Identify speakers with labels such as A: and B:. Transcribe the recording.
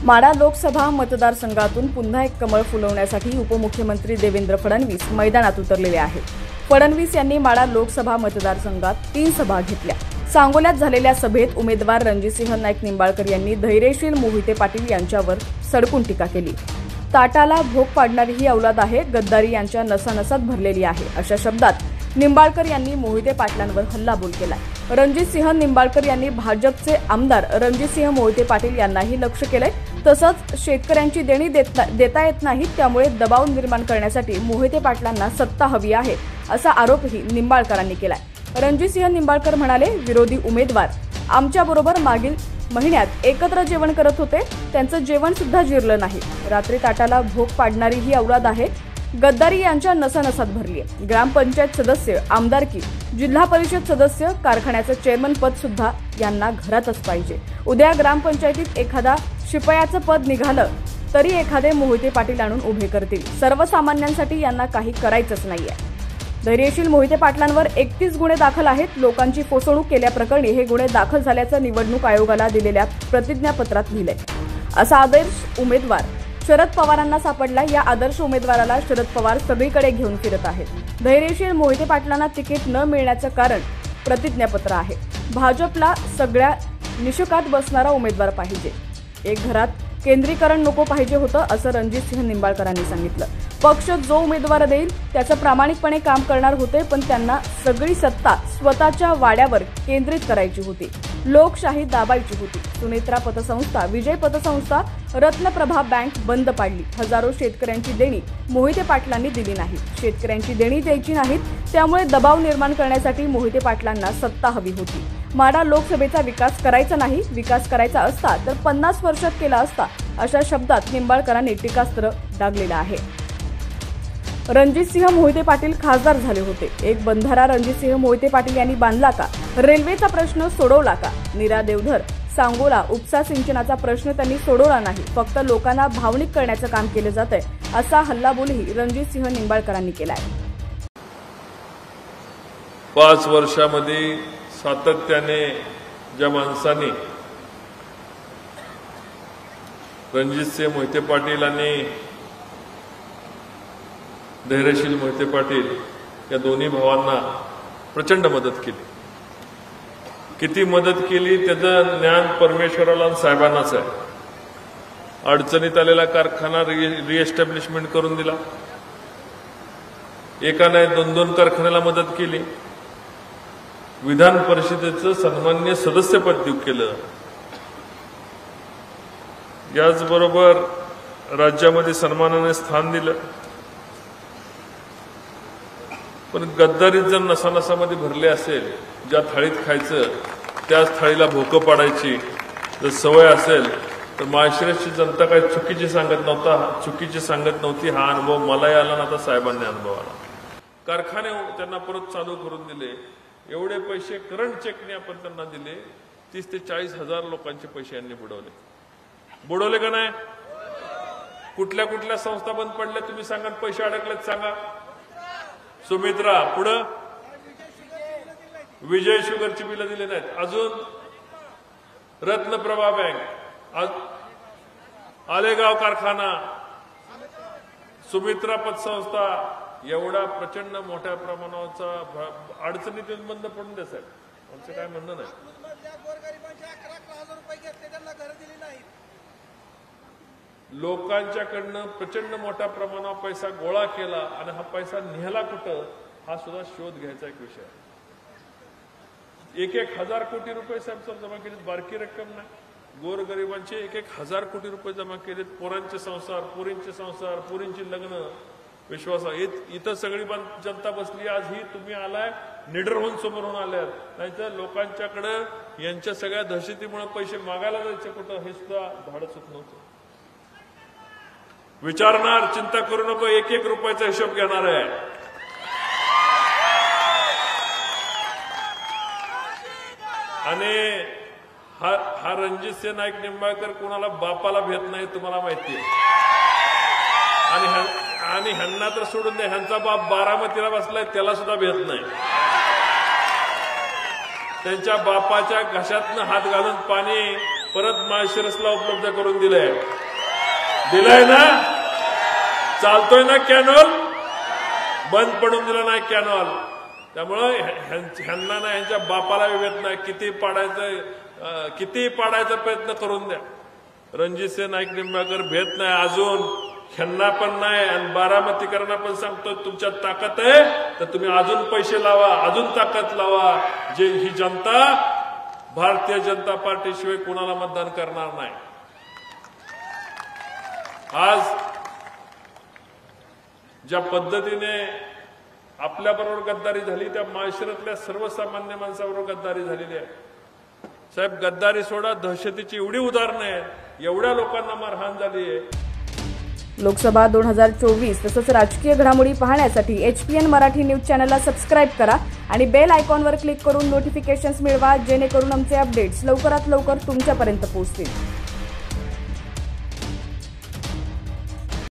A: माढा लोकसभा मतदारसंघातून पुन्हा एक कमळ फुलवण्यासाठी उपमुख्यमंत्री देवेंद्र फडणवीस मैदानात उतरलेले आहेत. फडणवीस यांनी माढा लोकसभा मतदारसंघात 3 सभा घेतल्या. सांगोल्यात झालेल्या सभेत उमेदवार रणजितसिंह नाईक निंबाळकर यांनी धैर्यशील मोहिते पाटील यांच्यावर सडकून टीका केली. ताटाला भोग पाडणारी ही औलाद आहे, गद्दारी यांच्या नसानसात भरलेली आहे, अशा शब्दात निंबाळकर यांनी मोहिते पाटलांवर हल्लाबोल केला. रणजितसिंह निंबाळकर यांनी भाजपचे आमदार रणजितसिंह मोहिते पाटील यांनाही लक्ष्य केलंय. तसंच शेतकऱ्यांची देणी देता येत नाहीत, त्यामुळे दबाव निर्माण करण्यासाठी मोहिते पाटलांना सत्ता हवी आहे, असा आरोपही निंबाळकरांनी केलाय. रणजितसिंह निंबाळकर म्हणाले, विरोधी उमेदवार आमच्याबरोबर मागील महिन्यात एकत्र जेवण करत होते, त्यांचं जेवण सुद्धा जिरलं नाही. रात्री ताटाला भोग पाडणारी ही औलाद आहे, गद्दारी यांच्या नसानसात भरली आहे. ग्रामपंचायत सदस्य, आमदारकी, जिल्हा परिषद सदस्य, कारखान्याचं चेअरमन पद सुद्धा यांना घरातच पाहिजे. उद्या ग्रामपंचायतीत एखादा शिपायाचं पद निघालं तरी एखादे मोहिते पाटील आणून उभे करतील. सर्वसामान्यांसाठी यांना काही करायचंच नाहीये. धैर्यशील मोहिते पाटलांवर 31 गुन्हे दाखल आहेत. लोकांची फसवणूक केल्याप्रकरणी हे गुन्हे दाखल झाल्याचं निवडणूक आयोगाला दिलेल्या प्रतिज्ञापत्रात लिहिलंय. असा आदर्श उमेदवार शरद पवारांना सापडला. या आदर्श उमेदवाराला शरद पवार सगळीकडे घेऊन फिरत आहेत. धैर्यशील मोहिते पाटलांना तिकीट न मिळण्याचं कारण प्रतिज्ञापत्र आहे. भाजपला सगळ्या निषकात बसणारा उमेदवार पाहिजे. एक घरात केंद्रीकरण नको पाहिजे होतं, असं रणजितसिंह निंबाळकरांनी सांगितलं. पक्ष जो उमेदवार देईल त्याचं प्रामाणिकपणे काम करणार होते, पण त्यांना सगळी सत्ता स्वतःच्या वाड्यावर केंद्रित करायची होती. लोकशाही दाबायची होती. सुनेत्रा पतसंस्था, विजय पतसंस्था, रत्नप्रभा बँक बंद पाडली. हजारो शेतकऱ्यांची देणी मोहिते पाटलांनी दिली नाही. शेतकऱ्यांची देणी द्यायची नाहीत, त्यामुळे दबाव निर्माण करण्यासाठी मोहिते पाटलांना सत्ता हवी होती. माढा लोकसभेचा विकास करायचा नाही, विकास करायचा असता तर 50 वर्षात केला असता, अशा शब्दात निंबाळकरांनी टीकास्त्र डागलेलं आहे. रणजितसिंह मोहिते पाटील खासदार झाले होते. एक बंधारा रणजितसिंह मोहिते पाटील यांनी बांधला का? रेल्वेचा प्रश्न सोडवला का? नीरा देवधर, सांगोला उपसा सिंचनाचा प्रश्न त्यांनी सोडवला नाही. फक्त लोकांना भावनिक करण्याचं काम केलं जातंय, असा हल्लाबोलही रणजितसिंह निंबाळकरांनी केलाय.
B: 5 वर्षामध्ये सातत्याने ज्या माणसांनी रणजितसिंह मोहिते पाटील आणि धैर्यशील मोहिते पाटील या दोन्ही भावांना प्रचंड मदत केली. किती मदत केली त्याचं ज्ञान परमेश्वराला आणि साहेबांनाच आहे. अडचणीत आलेला कारखाना रिएस्टॅब्लिशमेंट करून दिला. एका नाही 2-2 कारखान्याला मदत केली. विधान परिषदेचं सन्मान्य सदस्यपद देऊ केलं. याचबरोबर राज्यामध्ये सन्मानाने स्थान दिलं. पण गद्दारीत जर नसानसामध्ये भरले असेल, ज्या थाळीत खायचं त्याच थाळीला भोकं पाडायची जर सवय असेल, तर महाराष्ट्राची जनता काही चुकीची सांगत नव्हती. हा अनुभव मलाही आला ना, आता साहेबांनी अनुभव आला. कारखाने त्यांना परत चालू करून दिले. एवढे पैसे करंट चेकने आपण त्यांना दिले. 30 ते 40 हजार लोकांचे पैसे यांनी बुडवले का नाही? कुठल्या कुठल्या संस्था बंद पडल्या तुम्ही सांगा, पैसे अडकलेत सांगा. सुमित्रा, पुढं विजय शुगरची बिलं दिली नाहीत. अजून रत्नप्रभा बँक, आलेगाव कारखाना, सुमित्रा पतसंस्था, एवढा प्रचंड मोठ्या प्रमाणाचा अडचणीतून बंद पडून द्या साहेब. आमचं काय म्हणणं नाही. लोकांच्याकडनं प्रचंड मोठ्या प्रमाणावर पैसा गोळा केला आणि हा पैसा निघाला कुठं, हा सुद्धा शोध घ्यायचा एक विषय आहे. 1-1 हजार कोटी रुपये साहेब जमा केलेत. बारकी रक्कम नाही. गोरगरिबांचे 1-1 हजार कोटी रुपये जमा केलेत. पोरांचे संसार, पोरींचे संसार, पोरींची लग्न, विश्वास इथं सगळी जनता बसली. आज ही तुम्ही आलाय निडर होऊन समोरून आल्यात, नाहीतर लोकांच्याकडे यांच्या सगळ्या दहशतीमुळे पैसे मागायला जायचे कुठं, हे सुद्धा धाडस होत नव्हतं. विचारणार, चिंता करू नको, 1-1 रुपयाचा हिशोब घेणार आहे. आणि हा रणजितसिंह नाईक निंबाळकर कोणाला बापाला भेट नाही, तुम्हाला माहिती आहे. आणि ह्यांना तर सोडून द्या, ह्यांचा बाप बारामतीला बसलाय, त्याला सुद्धा भेट नाही. त्यांच्या बापाच्या घशातनं हात घालून पाणी परत माळशिरसला उपलब्ध करून दिलंय ना? चालतोय ना कॅनॉल? बंद पडून दिला नाही कॅनॉल. त्यामुळं ह्यांना ना ह्यांच्या बापाला विवेक नाही. किती पाडायचा प्रयत्न करून द्या. रणजितसिंह नाईक निंबाळकर भेट नाही अजून, ह्यांना पण नाही. आणि बारामतीकरांना पण सांगतो, तुमच्यात ताकद आहे तर तुम्ही अजून पैसे लावा, अजून ताकद लावा. जे ही जनता भारतीय जनता पार्टीशिवाय कुणाला मतदान करणार नाही. आज ज्या पद्धतीने आपल्याबरोबर गद्दारी झाली, त्या माळशिरसतल्या सर्वसामान्य माणसाबरोबर गद्दारी झालेली आहे. साहेब, गद्दारी सोडा, दहशतीची एवढी उदाहरणं आहेत, एवढ्या लोकांना मारहाण झाली आहे.
A: लोकसभा 2024 तसंच राजकीय घडामोडी पाहण्यासाठी HPN मराठी न्यूज चॅनलला सबस्क्राईब करा आणि बेल आयकॉनवर क्लिक करून नोटिफिकेशन्स मिळवा, जेणेकरून आमचे अपडेट्स लवकरात लवकर तुमच्यापर्यंत पोहोचतील.